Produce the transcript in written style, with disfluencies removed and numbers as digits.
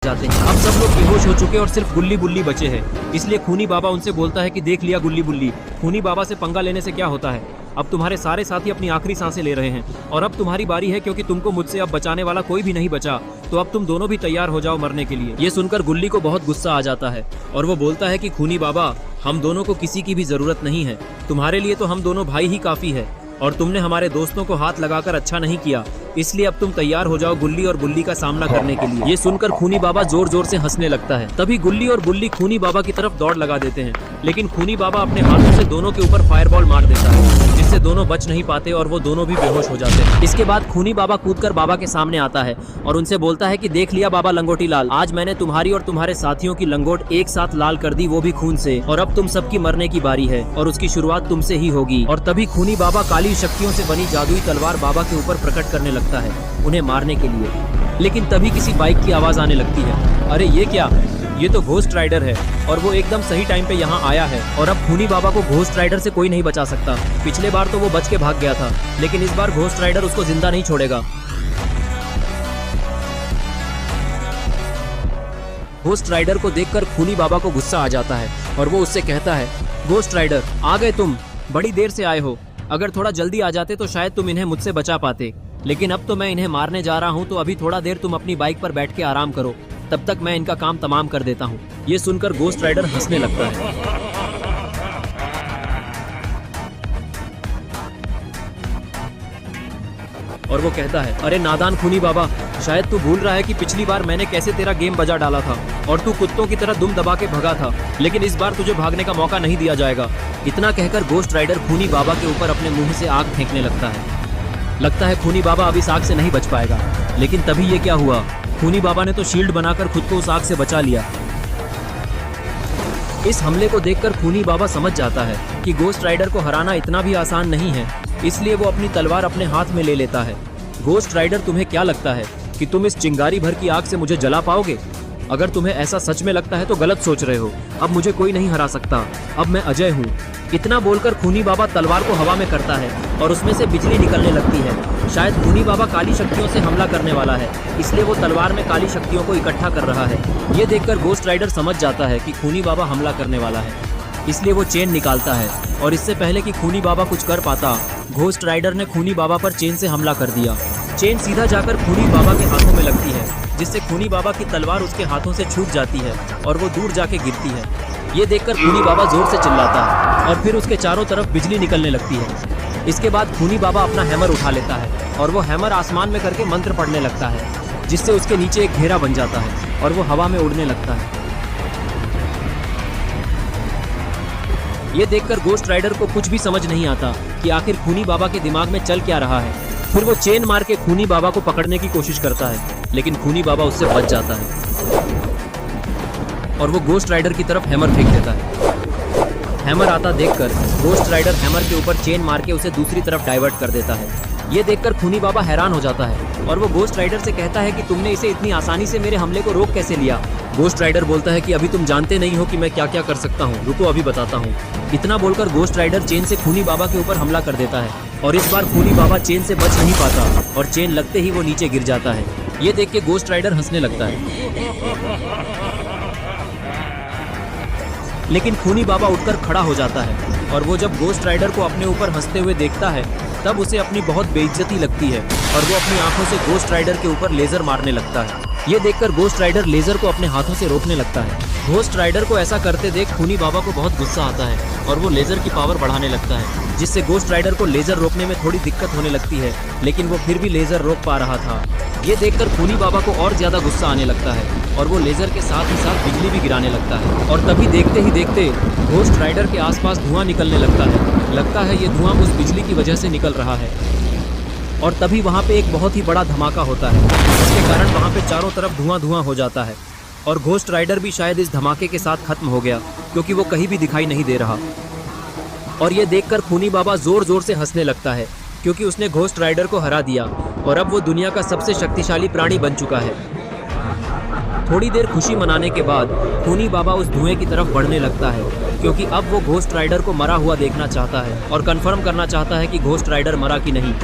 जाते हैं। अब सब लोग बेहोश हो चुके और सिर्फ गुल्ली बुल्ली बचे हैं। इसलिए खूनी बाबा उनसे बोलता है कि देख लिया गुल्ली बुल्ली, खूनी बाबा से पंगा लेने से क्या होता है। अब तुम्हारे सारे साथी अपनी आखिरी सांसें ले रहे हैं और अब तुम्हारी बारी है, क्योंकि तुमको मुझसे अब बचाने वाला कोई भी नहीं बचा। तो अब तुम दोनों भी तैयार हो जाओ मरने के लिए। ये सुनकर गुल्ली को बहुत गुस्सा आ जाता है और वो बोलता है कि खूनी बाबा, हम दोनों को किसी की भी जरूरत नहीं है। तुम्हारे लिए तो हम दोनों भाई ही काफी है और तुमने हमारे दोस्तों को हाथ लगाकर अच्छा नहीं किया। इसलिए अब तुम तैयार हो जाओ गुल्ली और बुल्ली का सामना करने के लिए। ये सुनकर खूनी बाबा जोर जोर से हंसने लगता है। तभी गुल्ली और बुल्ली खूनी बाबा की तरफ दौड़ लगा देते हैं, लेकिन खूनी बाबा अपने हाथों से दोनों के ऊपर फायरबॉल मार देता है, जिससे दोनों बच नहीं पाते और वो दोनों भी बेहोश हो जाते हैं। इसके बाद खूनी बाबा कूदकर बाबा के सामने आता है और उनसे बोलता है कि देख लिया बाबा लंगोटी लाल, आज मैंने तुम्हारी और तुम्हारे साथियों की लंगोट एक साथ लाल कर दी, वो भी खून से। और अब तुम सबकी मरने की बारी है और उसकी शुरुआत तुमसे ही होगी। और तभी खूनी बाबा काली शक्तियों से बनी जादुई तलवार बाबा के ऊपर प्रकट करने लगता है उन्हें मारने के लिए। लेकिन तभी किसी बाइक की आवाज आने लगती है। अरे ये क्या, ये तो घोस्ट राइडर है और वो एकदम सही टाइम पे यहाँ आया है। और अब खूनी बाबा को घोस्ट राइडर से कोई नहीं बचा सकता। पिछले बार तो वो बच के भाग गया था, लेकिन इस बार घोस्ट राइडर उसको जिंदा नहीं छोड़ेगा। घोस्ट राइडर को देखकर खूनी बाबा को गुस्सा आ जाता है और वो उससे कहता है, घोस्ट राइडर आ गए तुम, बड़ी देर से आए हो। अगर थोड़ा जल्दी आ जाते तो शायद तुम इन्हें मुझसे बचा पाते, लेकिन अब तो मैं इन्हें मारने जा रहा हूँ, तो अभी थोड़ा देर तुम अपनी बाइक पर बैठ के आराम करो, तब तक मैं इनका काम तमाम कर देता हूँ। ये सुनकर घोस्ट राइडर हंसने लगता है। और वो कहता है, अरे नादान खूनी बाबा, शायद तू भूल रहा है कि पिछली बार मैंने कैसे तेरा गेम बजा डाला था और तू कुत्तों की तरह दुम दबा के भगा था, लेकिन इस बार तुझे भागने का मौका नहीं दिया जाएगा। इतना कहकर घोस्ट राइडर खूनी बाबा के ऊपर अपने मुंह से आग फेंकने लगता है। लगता है खूनी बाबा अब इस आग से नहीं बच पाएगा, लेकिन तभी ये क्या हुआ, खूनी बाबा ने तो शील्ड बनाकर खुद को उस आग से बचा लिया। इस हमले को देखकर खूनी बाबा समझ जाता है कि घोस्ट राइडर को हराना इतना भी आसान नहीं है, इसलिए वो अपनी तलवार अपने हाथ में ले लेता है। घोस्ट राइडर, तुम्हें क्या लगता है कि तुम इस चिंगारी भर की आग से मुझे जला पाओगे? अगर तुम्हें ऐसा सच में लगता है तो गलत सोच रहे हो। अब मुझे कोई नहीं हरा सकता, अब मैं अजय हूँ। इतना बोलकर खूनी बाबा तलवार को हवा में करता है और उसमें से बिजली निकलने लगती है। शायद खूनी बाबा काली शक्तियों से हमला करने वाला है, इसलिए वो तलवार में काली शक्तियों को इकट्ठा कर रहा है। ये देखकर घोस्ट राइडर समझ जाता है कि खूनी बाबा हमला करने वाला है, इसलिए वो चेन निकालता है। और इससे पहले कि खूनी बाबा कुछ कर पाता, घोस्ट राइडर ने खूनी बाबा पर चेन से हमला कर दिया। चेन सीधा जाकर खूनी बाबा के हाथों में लगती है, जिससे खूनी बाबा की तलवार उसके हाथों से छूट जाती है और वो दूर जाके गिरती है। ये देखकर खूनी बाबा जोर से चिल्लाता है और फिर उसके चारों तरफ बिजली निकलने लगती है। इसके बाद खूनी बाबा अपना हैमर उठा लेता है और वो हैमर आसमान में करके मंत्र पढ़ने लगता है, जिससे उसके नीचे एक घेरा बन जाता है और वो हवा में उड़ने लगता है। ये देखकर घोस्ट राइडर को कुछ भी समझ नहीं आता कि आखिर खूनी बाबा के दिमाग में चल क्या रहा है। फिर वो चेन मार के खूनी बाबा को पकड़ने की कोशिश करता है, लेकिन खूनी बाबा उससे बच जाता है और वो घोस्ट राइडर की तरफ हैमर फेंक देता है। हैमर आता देखकर घोस्ट राइडर हैमर के ऊपर चेन मार के उसे दूसरी तरफ डाइवर्ट कर देता है। ये देखकर खूनी बाबा हैरान हो जाता है और वो घोस्ट राइडर से कहता है कि तुमने इसे इतनी आसानी से मेरे हमले को रोक कैसे लिया? घोस्ट राइडर बोलता है कि अभी तुम जानते नहीं हो कि मैं क्या क्या कर सकता हूँ, रुको अभी बताता हूँ। इतना बोलकर घोस्ट राइडर चेन से खूनी बाबा के ऊपर हमला कर देता है और इस बार खूनी बाबा चेन से बच नहीं पाता और चेन लगते ही वो नीचे गिर जाता है। ये देख के घोस्ट राइडर हंसने लगता है, लेकिन खूनी बाबा उठकर खड़ा हो जाता है और वो जब घोस्ट राइडर को अपने ऊपर हंसते हुए देखता है तब उसे अपनी बहुत बेइज्जती लगती है और वो अपनी आंखों से घोस्ट राइडर के ऊपर लेजर मारने लगता है। ये देखकर घोस्ट राइडर लेजर को अपने हाथों से रोकने लगता है। घोस्ट राइडर को ऐसा करते देख खूनी बाबा को बहुत गुस्सा आता है और वो लेजर की पावर बढ़ाने लगता है, जिससे घोस्ट राइडर को लेजर रोकने में थोड़ी दिक्कत होने लगती है, लेकिन वो फिर भी लेजर रोक पा रहा था। ये देखकर खूनी बाबा को और ज्यादा गुस्सा आने लगता है और वो लेजर के साथ ही साथ बिजली भी गिराने लगता है। और तभी देखते ही देखते घोस्ट राइडर के आसपास धुआं निकलने लगता है। लगता है ये धुआं उस बिजली की वजह से निकल रहा है। और तभी वहाँ पे एक बहुत ही बड़ा धमाका होता है, जिसके कारण वहाँ पे चारों तरफ धुआं धुआं हो जाता है और घोस्ट राइडर भी शायद इस धमाके के साथ खत्म हो गया, क्योंकि वो कहीं भी दिखाई नहीं दे रहा। और ये देखकर खूनी बाबा जोर जोर से हंसने लगता है, क्योंकि उसने घोस्ट राइडर को हरा दिया और अब वो दुनिया का सबसे शक्तिशाली प्राणी बन चुका है। थोड़ी देर खुशी मनाने के बाद खूनी बाबा उस धुएं की तरफ बढ़ने लगता है, क्योंकि अब वो घोस्ट राइडर को मरा हुआ देखना चाहता है और कंफर्म करना चाहता है कि घोस्ट राइडर मरा कि नहीं।